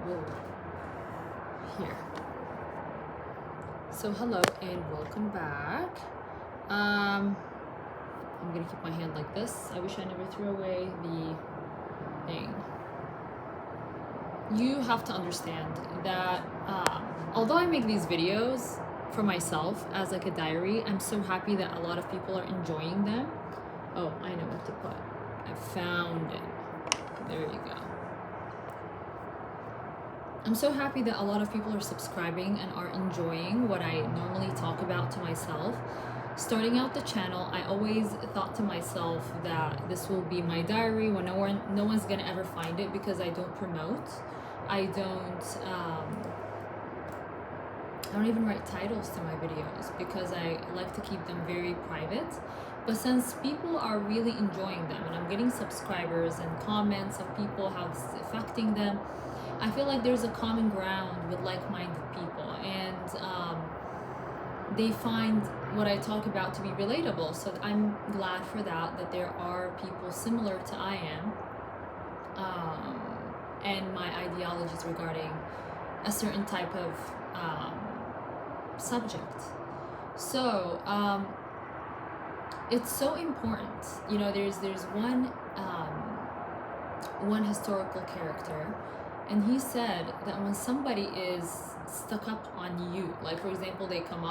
Whoa. Here. So hello and welcome back. I'm gonna keep my hand like this. I wish I never threw away the thing. You have to understand that although I make these videos for myself as like a diary, I'm so happy that a lot of people are enjoying them. Oh, I know what to put. I found it. There you go. I'm so happy that a lot of people are subscribing and are enjoying what I normally talk about to myself. Starting out the channel, I always thought to myself that this will be my diary when no one's gonna ever find it, because I don't promote. I don't even write titles to my videos because I like to keep them very private. But since people are really enjoying them and I'm getting subscribers and comments of people, how this is affecting them, I feel like there's a common ground with like-minded people, and they find what I talk about to be relatable. So I'm glad for that there are people similar to I am, and my ideologies regarding a certain type of subject. So it's so important, you know. There's one historical character, and he said that when somebody is stuck up on you, like for example, they come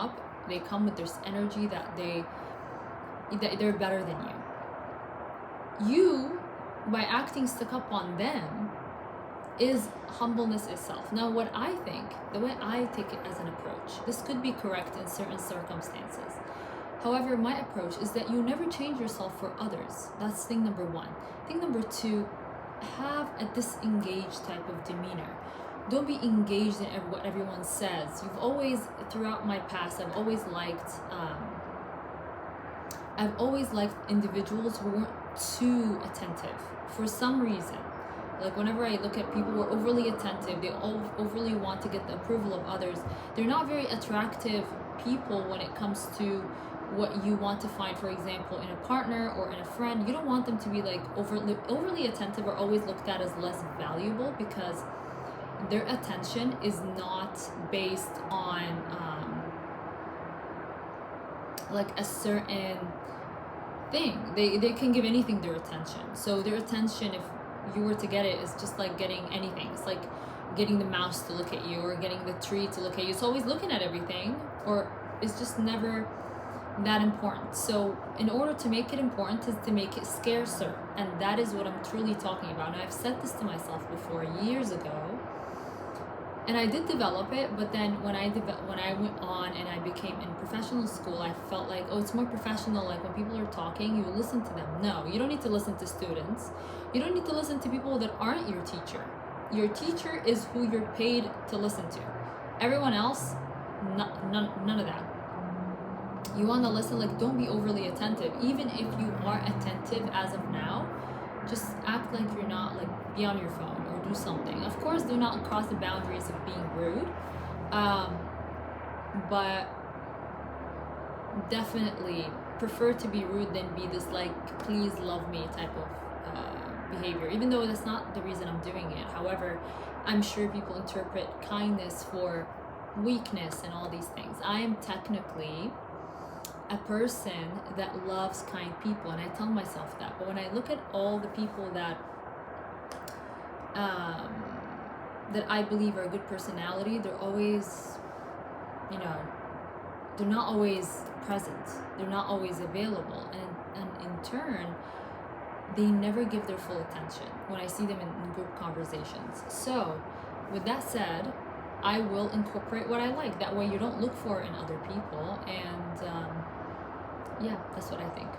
with this energy that they're better than you, by acting stuck up on them, is humbleness itself. Now, what I think, the way I take it as an approach, this could be correct in certain circumstances. However, my approach is that you never change yourself for others. That's thing number one. Thing number two, have a disengaged type of demeanor. Don't be engaged in what everyone says. You've always, throughout my past, I've always liked individuals who weren't too attentive for some reason. Like whenever I look at people who are overly attentive, they overly want to get the approval of others. They're not very attractive people when it comes to what you want to find, for example, in a partner or in a friend. You don't want them to be like overly attentive or always looked at as less valuable, because their attention is not based on like a certain thing. They can give anything their attention. So their attention, if you were to get it, is just like getting anything. It's like getting the mouse to look at you or getting the tree to look at you. It's always looking at everything, or it's just never that important. So in order to make it important is to make it scarcer, and that is what I'm truly talking about. And I've said this to myself before years ago, and I did develop it. But then when I went on and I became in professional school, I felt like, oh, it's more professional. Like when people are talking, you listen to them. No, you don't need to listen to students. You don't need to listen to people that aren't your teacher. Your teacher is who you're paid to listen to. Everyone else, none of that. You want to listen, like, don't be overly attentive. Even if you are attentive as of now, just act like you're not, like, be on your phone or do something. Of course, do not cross the boundaries of being rude, but definitely prefer to be rude than be this, like, please love me type of behavior, even though that's not the reason I'm doing it. However, I'm sure people interpret kindness for weakness and all these things. I am technically a person that loves kind people, and I tell myself that. But when I look at all the people that I believe are a good personality, they're always, you know, they're not always present. They're not always available, and in turn, they never give their full attention when I see them in group conversations. So, with that said, I will incorporate what I like. That way you don't look for it in other people, and yeah, that's what I think.